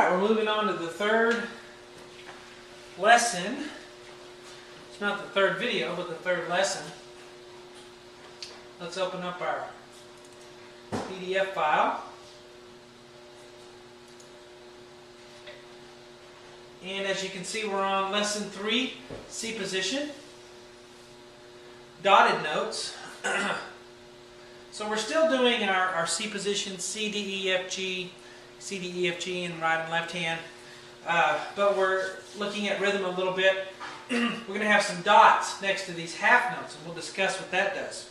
Alright, we're moving on to the third lesson. It's not the third video, but the third lesson. Let's open up our PDF file. And as you can see, we're on lesson 3, C position. Dotted notes. So we're still doing our C position, C, D, E, F, G, C, D, E, F, G in right and left hand. But we're looking at rhythm a little bit. We're going to have some dots next to these half notes, and we'll discuss what that does.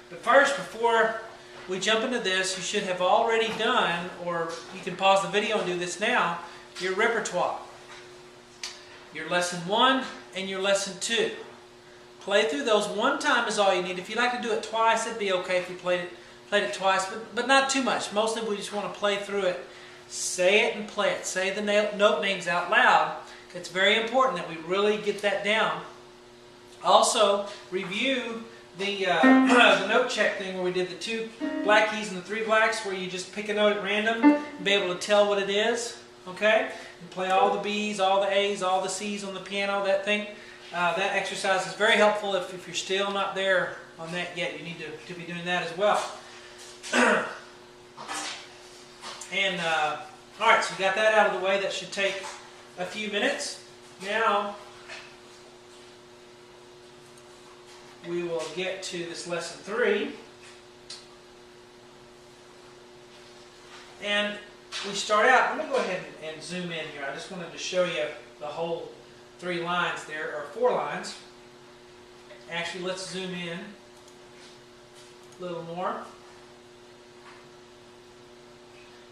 But first, before we jump into this, you should have already done, or you can pause the video and do this now, your repertoire. Your lesson 1 and your lesson 2. Play through those one time is all you need. If you like to do it twice, it'd be okay if you played it twice, but not too much. Mostly we just want to play through it. Say it and play it. Say the note names out loud. It's very important that we really get that down. Also, review the note check thing where we did the 2 black keys and the 3 blacks, where you just pick a note at random and be able to tell what it is. Okay? And play all the B's, all the A's, all the C's on the piano, that thing. That exercise is very helpful if you're still not there on that yet. You need to be doing that as well. And, alright, so you got that out of the way. That should take a few minutes. Now, we will get to this lesson 3. And we start out, let me go ahead and zoom in here. I just wanted to show you the whole 3 lines there, or 4 lines. Actually, let's zoom in a little more.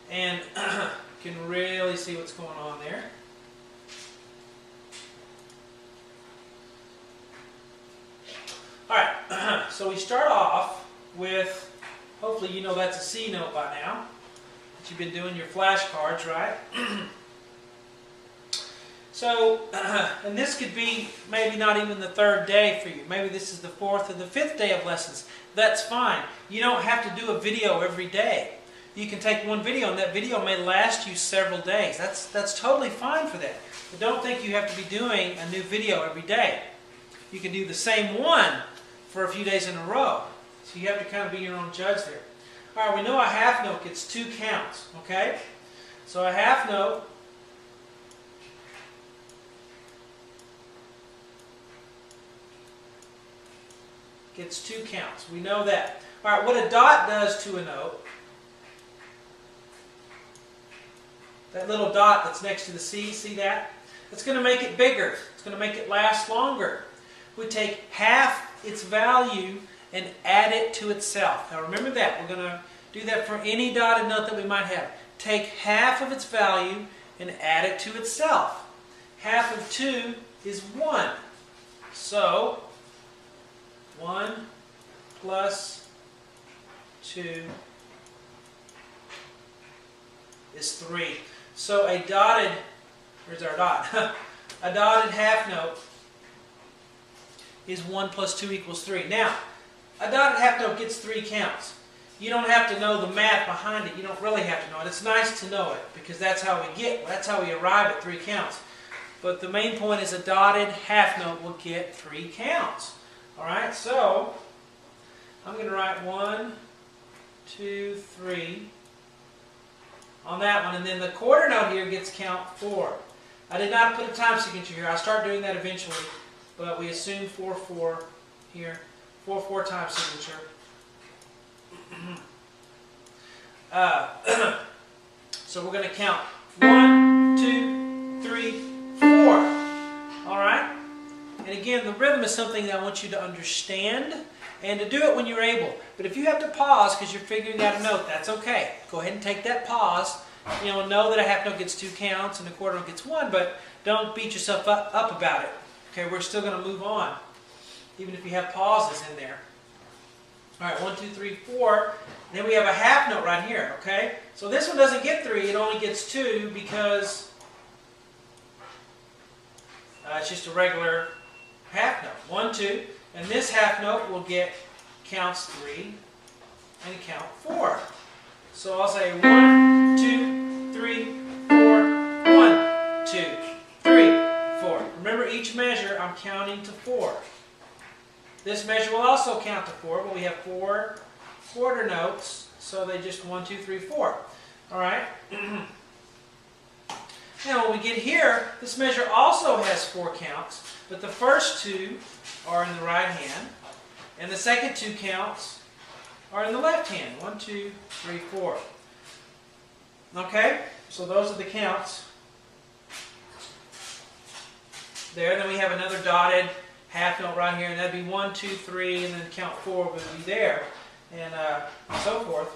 And you can really see what's going on there. Alright, so we start off with, hopefully you know that's a C note by now. That you've been doing your flashcards, right? So, and this could be maybe not even the 3rd day for you. Maybe this is the 4th or the 5th day of lessons. That's fine. You don't have to do a video every day. You can take one video, and that video may last you several days. That's totally fine for that. But don't think you have to be doing a new video every day. You can do the same one for a few days in a row. So you have to kind of be your own judge there. All right, we know a half note gets 2 counts, okay? So a half note gets 2 counts. We know that. All right, what a dot does to a note, that little dot that's next to the C, see that? It's going to make it bigger. It's going to make it last longer. We take half its value and add it to itself. Now remember that. We're going to do that for any dotted note that we might have. Take half of its value and add it to itself. Half of 2 is 1. So 1 plus 2 is 3. So a dotted, where's our dot? A dotted half note is 1 plus 2 equals 3. Now, a dotted half note gets 3 counts. You don't have to know the math behind it. You don't really have to know it. It's nice to know it, because that's how we arrive at 3 counts. But the main point is a dotted half note will get 3 counts. Alright, so I'm going to write 1, 2, 3 on that one, and then the quarter note here gets count 4. I did not put a time signature here. I'll start doing that eventually, but we assume 4-4 here. 4-4 time signature. So we're going to count 1, 2, 3, 4. Alright? And again, the rhythm is something that I want you to understand and to do it when you're able. But if you have to pause because you're figuring out a note, that's okay. Go ahead and take that pause. You know that a half note gets 2 counts and a quarter note gets 1, but don't beat yourself up about it. Okay, we're still going to move on, even if you have pauses in there. All right, 1, 2, 3, 4. And then we have a half note right here, okay? So this one doesn't get 3, it only gets 2 because it's just a regular half note. 1, 2. And this half note will get counts 3 and count 4. So I'll say 1, 2, 3, 4, 1, I'm counting to 4. This measure will also count to 4, but we have 4 quarter notes, so they just 1, 2, 3, 4. All right? Now when we get here, this measure also has 4 counts, but the first 2 are in the right hand, and the second 2 counts are in the left hand. 1, 2, 3, 4. Okay? So those are the counts. There, then we have another dotted half note right here, and that'd be 1, 2, 3, and then count 4 would be there, and so forth.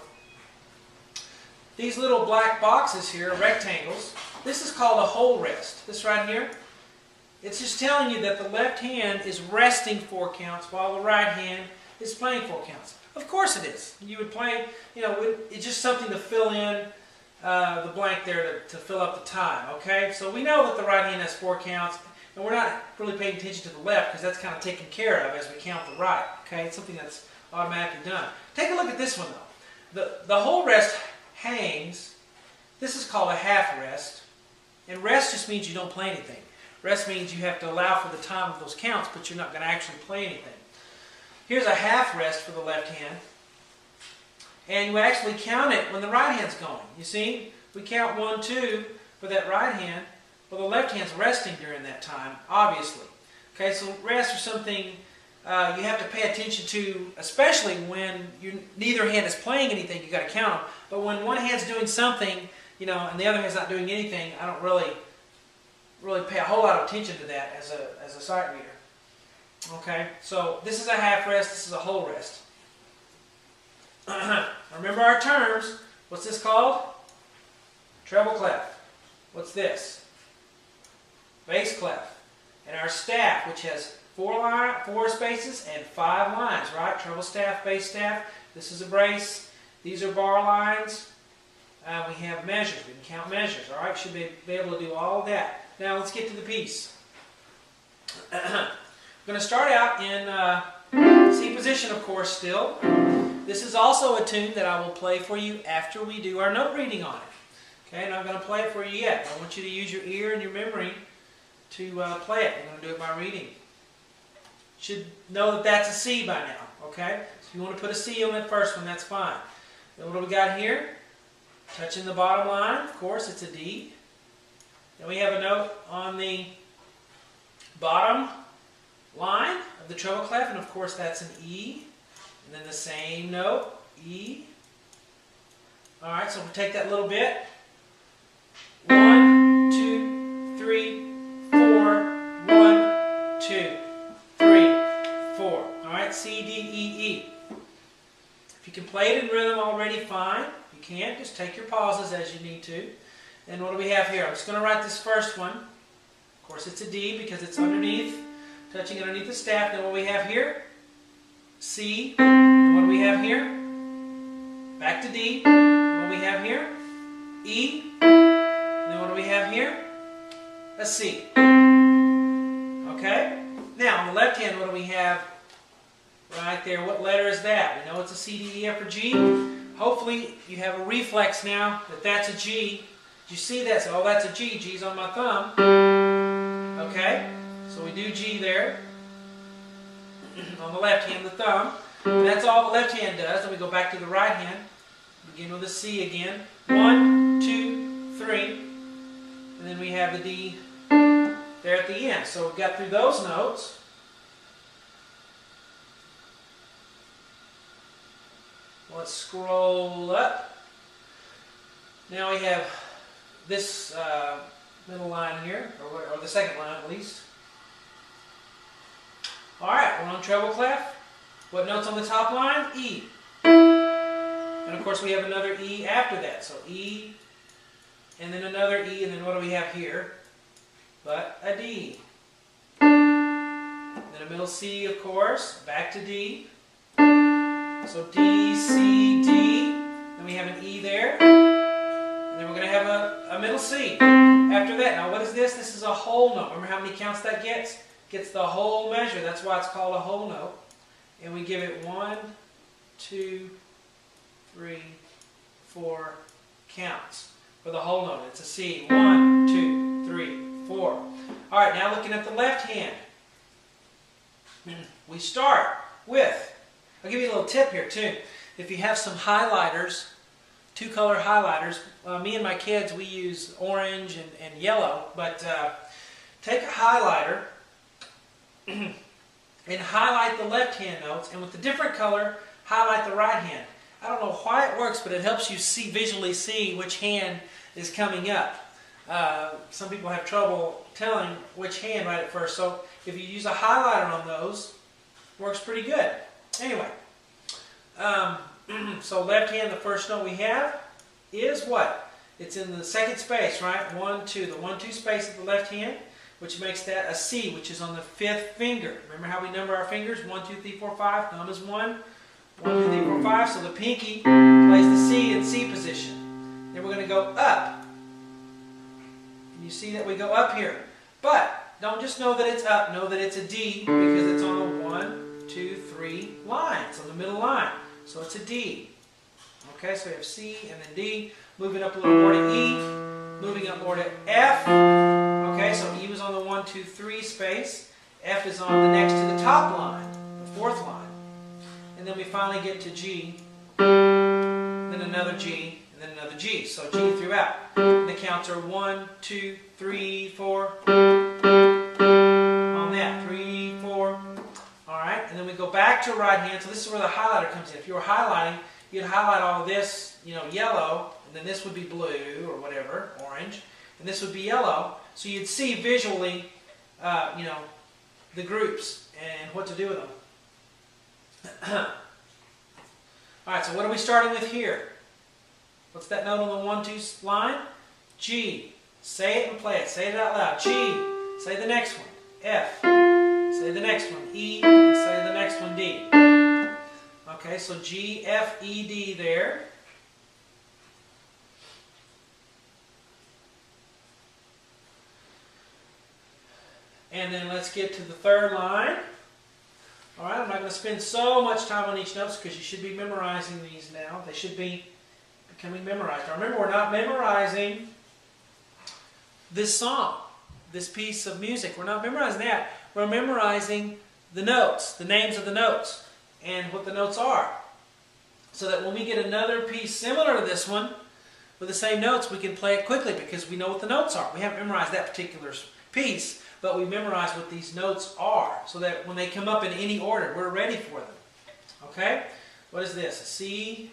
These little black boxes here, rectangles, this is called a whole rest. This right here, it's just telling you that the left hand is resting 4 counts while the right hand is playing 4 counts. Of course it is. You would play, you know, it's just something to fill in the blank there to fill up the time, okay? So we know that the right hand has 4 counts, and we're not really paying attention to the left because that's kind of taken care of as we count the right, okay? It's something that's automatically done. Take a look at this one though. The whole rest hangs. This is called a half rest, and rest just means you don't play anything. Rest means you have to allow for the time of those counts, but you're not going to actually play anything. Here's a half rest for the left hand, and you actually count it when the right hand's going. You see, we count 1, 2 for that right hand. Well, the left hand's resting during that time, obviously. Okay, so rest is something you have to pay attention to, especially when neither hand is playing anything. You got to count them. But when one hand's doing something, you know, and the other hand's not doing anything, I don't really pay a whole lot of attention to that as a sight reader. Okay, so this is a half rest. This is a whole rest. Remember our terms. What's this called? Treble clef. What's this? Bass clef. And our staff, which has 4 spaces and 5 lines, right? Treble staff, bass staff. This is a brace. These are bar lines. We have measures. We can count measures, all right? Should be able to do all of that. Now let's get to the piece. I'm going to start out in C position, of course, still. This is also a tune that I will play for you after we do our note reading on it. Okay, I'm not going to play it for you yet. I want you to use your ear and your memory to play it. I'm going to do it by reading. You should know that that's a C by now, okay? So if you want to put a C on that first one, that's fine. Then what do we got here? Touching the bottom line, of course, it's a D. Then we have a note on the bottom line of the treble clef, and of course that's an E. And then the same note, E. Alright, so we'll take that little bit. 1, 2, 3, 4. 1, 2, 3, 4. Alright, C, D, E, E. If you can play it in rhythm already, fine. If you can't, just take your pauses as you need to. And what do we have here? I'm just going to write this first one. Of course, it's a D because it's underneath, touching underneath the staff. Then what we have here? C. And what do we have here? Back to D. And what do we have here? E. And then what do we have here? A C. Okay? Now, on the left hand, what do we have right there? What letter is that? We know it's a C, D, E, F, or G. Hopefully, you have a reflex now that that's a G. Did you see that? So, oh, that's a G. G's on my thumb. Okay? So we do G there. On the left hand, the thumb. And that's all the left hand does. Then we go back to the right hand. Begin with a C again. 1, 2, 3. And then we have the D there at the end. So we've got through those notes. Let's scroll up. Now we have this middle line here, or the second line at least. Alright, we're on treble clef. What note's on the top line? E. And of course we have another E after that. So E, and then another E, and then what do we have here? But a D. Then a middle C, of course. Back to D. So D, C, D. Then we have an E there. And then we're going to have a middle C after that. Now what is this? This is a whole note. Remember how many counts that gets? Gets the whole measure. That's why it's called a whole note. And we give it 1, 2, 3, 4 counts for the whole note. It's a C. 1, 2, 3, 4. Alright, now looking at the left hand. we start with, I'll give you a little tip here too. If you have some highlighters, two-color highlighters, me and my kids, we use orange and yellow, but take a highlighter and highlight the left-hand notes, and with the different color, highlight the right hand. I don't know why it works, but it helps you visually see which hand is coming up. Some people have trouble telling which hand right at first, so if you use a highlighter on those, it works pretty good. Anyway, so left hand, the first note we have is what? It's in the second space, right? 1, 2. The 1, 2 space at the left hand, which makes that a C, which is on the 5th finger. Remember how we number our fingers? 1, 2, 3, 4, 5. Thumb is 1. 1, 2, 3, 4, 5. So the pinky plays the C in C position. Then we're going to go up. And you see that we go up here. But don't just know that it's up. Know that it's a D because it's on the 1, 2, 3 line. It's on the middle line. So it's a D. Okay, so we have C and then D. Moving up a little more to E. Moving up more to F. Okay, so E was on the 1, 2, 3 space. F is on the next to the top line, the 4th line. And then we finally get to G. Then another G. And then another G. So G throughout. And the counts are 1, 2, 3, 4. On that. 3, 4. Alright, and then we go back to right hand. So this is where the highlighter comes in. If you were highlighting, you'd highlight all of this, yellow, and then this would be blue or whatever, orange, and this would be yellow. So you'd see visually, the groups and what to do with them. Alright, so what are we starting with here? What's that note on the 1, 2 line? G. Say it and play it. Say it out loud. G. Say the next one. F. Say the next one. E. Say the next one. D. Okay, so G, F, E, D there. And then let's get to the 3rd line. Alright, I'm not going to spend so much time on each note because you should be memorizing these now. They should be becoming memorized. Now remember, we're not memorizing this song, this piece of music. We're not memorizing that. We're memorizing the notes, the names of the notes, and what the notes are. So that when we get another piece similar to this one, with the same notes, we can play it quickly because we know what the notes are. We haven't memorized that particular piece, but we memorize what these notes are, so that when they come up in any order, we're ready for them. Okay? What is this? A C,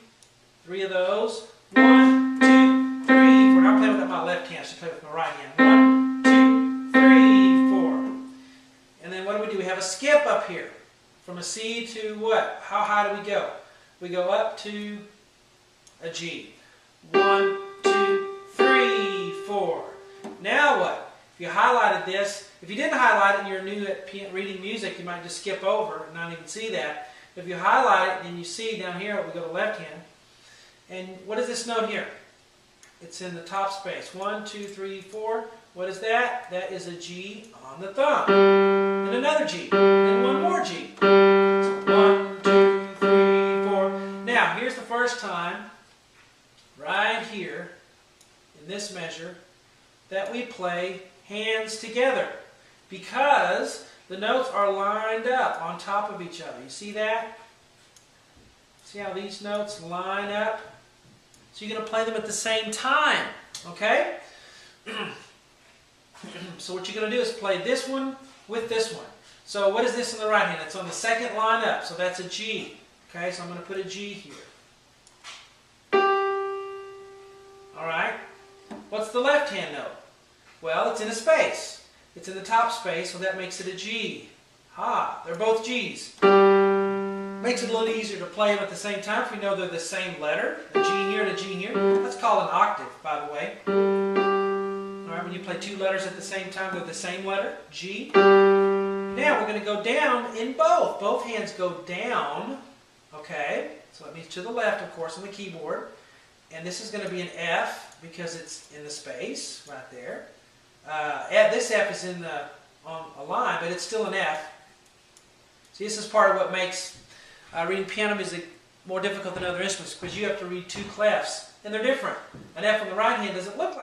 3 of those. 1, 2, 3, 4. Now I'm playing with my left hand, I should play with my right hand. 1, 2, 3, 4. And then what do? We have a skip up here. From a C to what? How high do we go? We go up to a G. 1, 2, 3, 4. Now what? If you highlighted this, if you didn't highlight it and you're new at reading music, you might just skip over and not even see that. If you highlight it and you see down here, we go to left hand. And what is this note here? It's in the top space. 1, 2, 3, 4. What is that? That is a G on the thumb. And another G. And one more G. So 1, 2, 3, 4. Now, here's the first time, right here, in this measure, that we play hands together, because the notes are lined up on top of each other. You see that? See how these notes line up? So you're going to play them at the same time, okay? So what you're going to do is play this one with this one. So what is this in the right hand? It's on the second line up, so that's a G. Okay, so I'm going to put a G here. Alright? What's the left hand note? Well, it's in a space. It's in the top space, so that makes it a G. Ha! They're both G's. Makes it a little easier to play them at the same time if we know they're the same letter. A G here and a G here. That's called an octave, by the way. Alright, when you play 2 letters at the same time, they're the same letter, G. Now we're going to go down in both. Both hands go down. Okay, so that means to the left, of course, on the keyboard. And this is going to be an F because it's in the space right there. This F is on a line, but it's still an F. See, this is part of what makes reading piano music more difficult than other instruments, because you have to read 2 clefs, and they're different. An F on the right hand doesn't look like